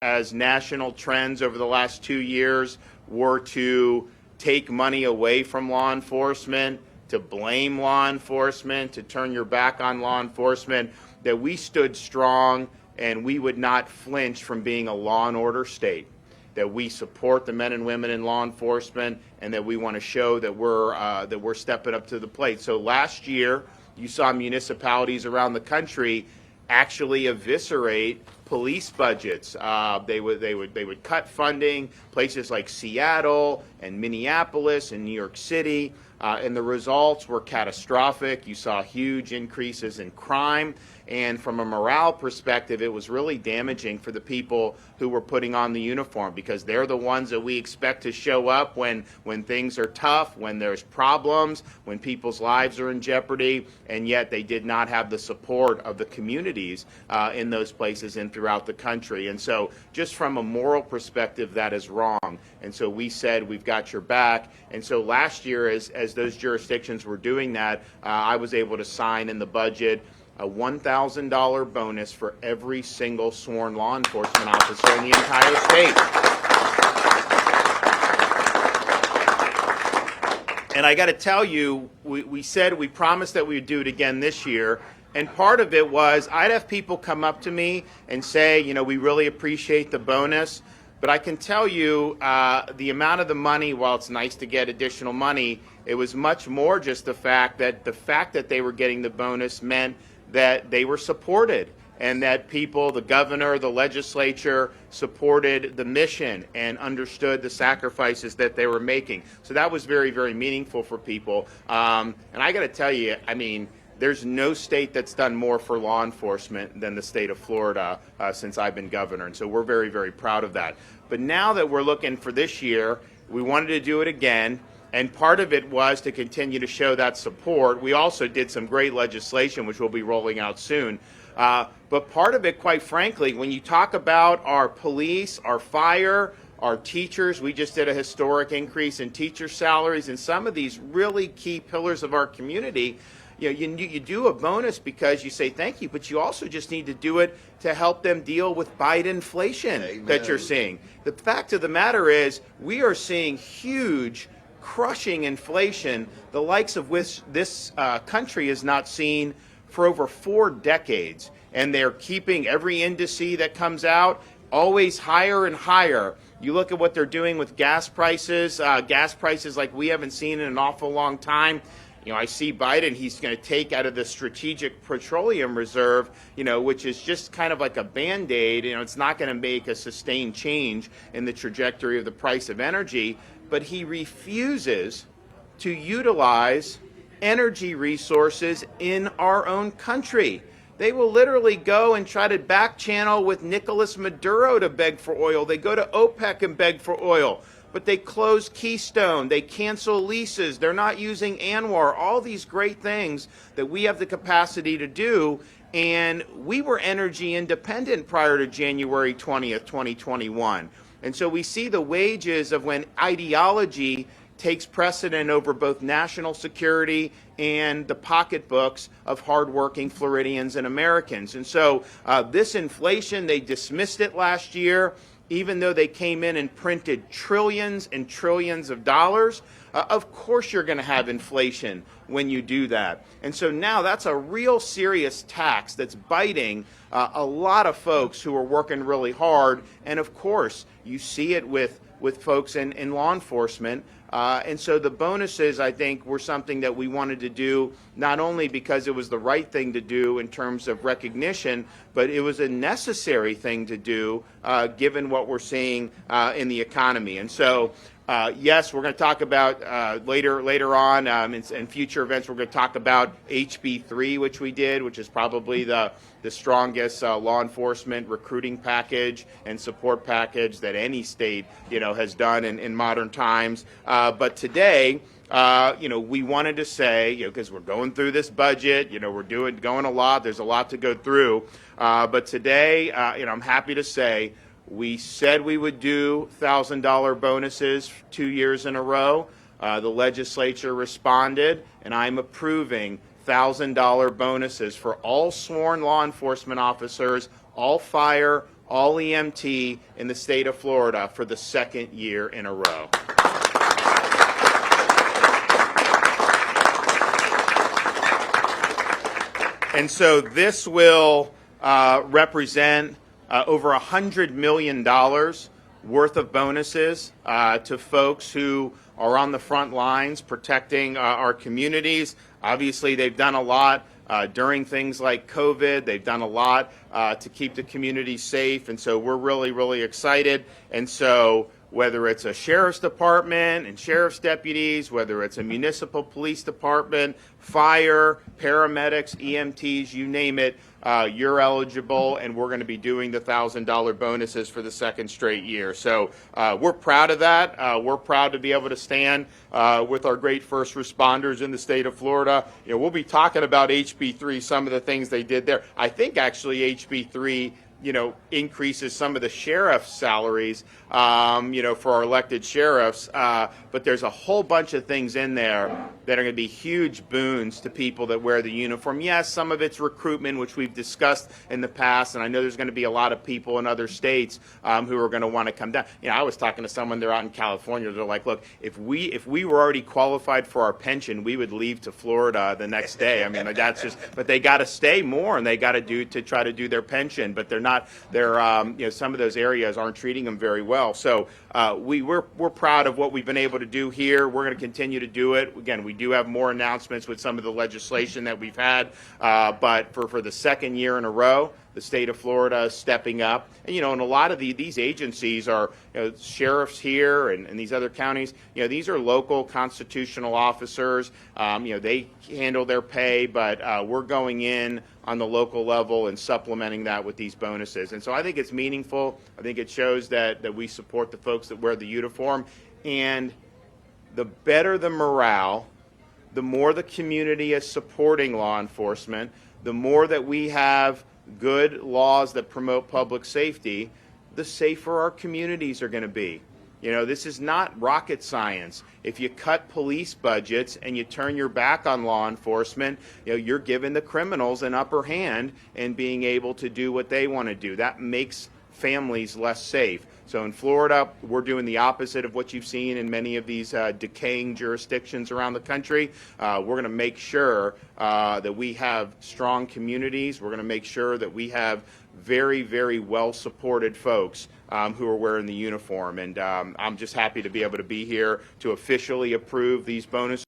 as national trends over the last 2 years were to take money away from law enforcement, to blame law enforcement, to turn your back on law enforcement, that we stood strong and we would not flinch from being a law and order state, that we support the men and women in law enforcement, and that we want to show that we're stepping up to the plate. So last year, you saw municipalities around the country actually eviscerate police budgets. They would cut funding, places like Seattle and Minneapolis and New York City, and the results were catastrophic. You saw huge increases in crime, and from a morale perspective, it was really damaging for the people who were putting on the uniform, because they're the ones that we expect to show up when things are tough, when there's problems, when people's lives are in jeopardy, and yet they did not have the support of the communities in those places and throughout the country. And so just from a moral perspective, that is wrong. And so we said, we've got your back. And so last year, as those jurisdictions were doing that, I was able to sign in the budget a $1,000 bonus for every single sworn law enforcement officer in the entire state. And I got to tell you, we promised that we would do it again this year. And part of it was I'd have people come up to me and say, you know, we really appreciate the bonus. But I can tell you the amount of the money, while it's nice to get additional money, it was much more just the fact that they were getting the bonus meant that they were supported, and that people, the governor, the legislature, supported the mission and understood the sacrifices that they were making. So that was very, very meaningful for people. And I got to tell you, I mean, there's no state that's done more for law enforcement than the state of Florida since I've been governor. And so we're very, very proud of that. But now that we're looking for this year, we wanted to do it again. And part of it was to continue to show that support. We also did some great legislation, which we'll be rolling out soon. But part of it, quite frankly, when you talk about our police, our fire, our teachers, we just did a historic increase in teacher salaries, and some of these really key pillars of our community. You know, you do a bonus because you say thank you, but you also just need to do it to help them deal with Biden inflation. Amen. That you're seeing. The fact of the matter is, we are seeing huge, crushing inflation, the likes of which this country has not seen for over 4 decades. And they're keeping every indice that comes out always higher and higher. You look at what they're doing with gas prices like we haven't seen in an awful long time. You know, I see Biden, he's going to take out of the Strategic Petroleum Reserve, you know, which is just kind of like a Band-Aid. You know, it's not going to make a sustained change in the trajectory of the price of energy. But he refuses to utilize energy resources in our own country. They will literally go and try to back channel with Nicolas Maduro to beg for oil. They go to OPEC and beg for oil. But they close Keystone, they cancel leases, they're not using ANWR, all these great things that we have the capacity to do. And we were energy independent prior to January 20th, 2021. And so we see the wages of when ideology takes precedent over both national security and the pocketbooks of hardworking Floridians and Americans. And so this inflation, they dismissed it last year, even though they came in and printed trillions and trillions of dollars. Of course you're going to have inflation when you do that. And so now that's a real serious tax that's biting a lot of folks who are working really hard. And of course, you see it with folks in law enforcement. And so the bonuses, I think, were something that we wanted to do, not only because it was the right thing to do in terms of recognition, but it was a necessary thing to do given what we're seeing in the economy. And so, yes, we're going to talk about later on in future events, we're going to talk about HB3, which we did, which is probably the strongest law enforcement recruiting package and support package that any state, you know, has done in modern times. But today, you know, we wanted to say, you know, because we're going through this budget, you know, we're going a lot. There's a lot to go through. But today, you know, I'm happy to say we said we would do $1,000 bonuses 2 years in a row. The legislature responded, and I'm approving $1,000 bonuses for all sworn law enforcement officers, all fire, all EMT in the state of Florida for the second year in a row. And so this will represent over $100 million worth of bonuses to folks who are on the front lines protecting our communities. Obviously, they've done a lot during things like COVID. They've done a lot to keep the community safe, and so we're really, really excited. And so whether it's a sheriff's department and sheriff's deputies, whether it's a municipal police department, fire, paramedics, EMTs, you name it, you're eligible, and we're going to be doing the $1,000 bonuses for the second straight year. So we're proud of that. We're proud to be able to stand with our great first responders in the state of Florida. You know, we'll be talking about HB3, some of the things they did there. I think actually HB3 increases some of the sheriff's salaries, for our elected sheriffs. But there's a whole bunch of things in there that are going to be huge boons to people that wear the uniform. Yes, some of it's recruitment, which we've discussed in the past, and I know there's going to be a lot of people in other states who are going to want to come down. I was talking to someone, they're out in California, they're like, look, if we were already qualified for our pension, we would leave to Florida the next day. I mean, that's just, but they got to stay more, and they got to try to do their pension, but they're not, some of those areas aren't treating them very well. So we're proud of what we've been able to do here. We're going to continue to do it. Again, we do have more announcements with some of the legislation that we've had, but for the second year in a row, the state of Florida is stepping up. And, and a lot of these agencies are, sheriffs here and these other counties, these are local constitutional officers. They handle their pay, but we're going in on the local level and supplementing that with these bonuses. And so I think it's meaningful. I think it shows that we support the folks that wear the uniform. And the better the morale, the more the community is supporting law enforcement, the more that we have good laws that promote public safety, the safer our communities are going to be. This is not rocket science. If you cut police budgets and you turn your back on law enforcement, you're giving the criminals an upper hand in being able to do what they want to do. That makes families less safe. So in Florida, we're doing the opposite of what you've seen in many of these decaying jurisdictions around the country. We're going to make sure that we have strong communities. We're going to make sure that we have very, very well-supported folks who are wearing the uniform. And I'm just happy to be able to be here to officially approve these bonuses.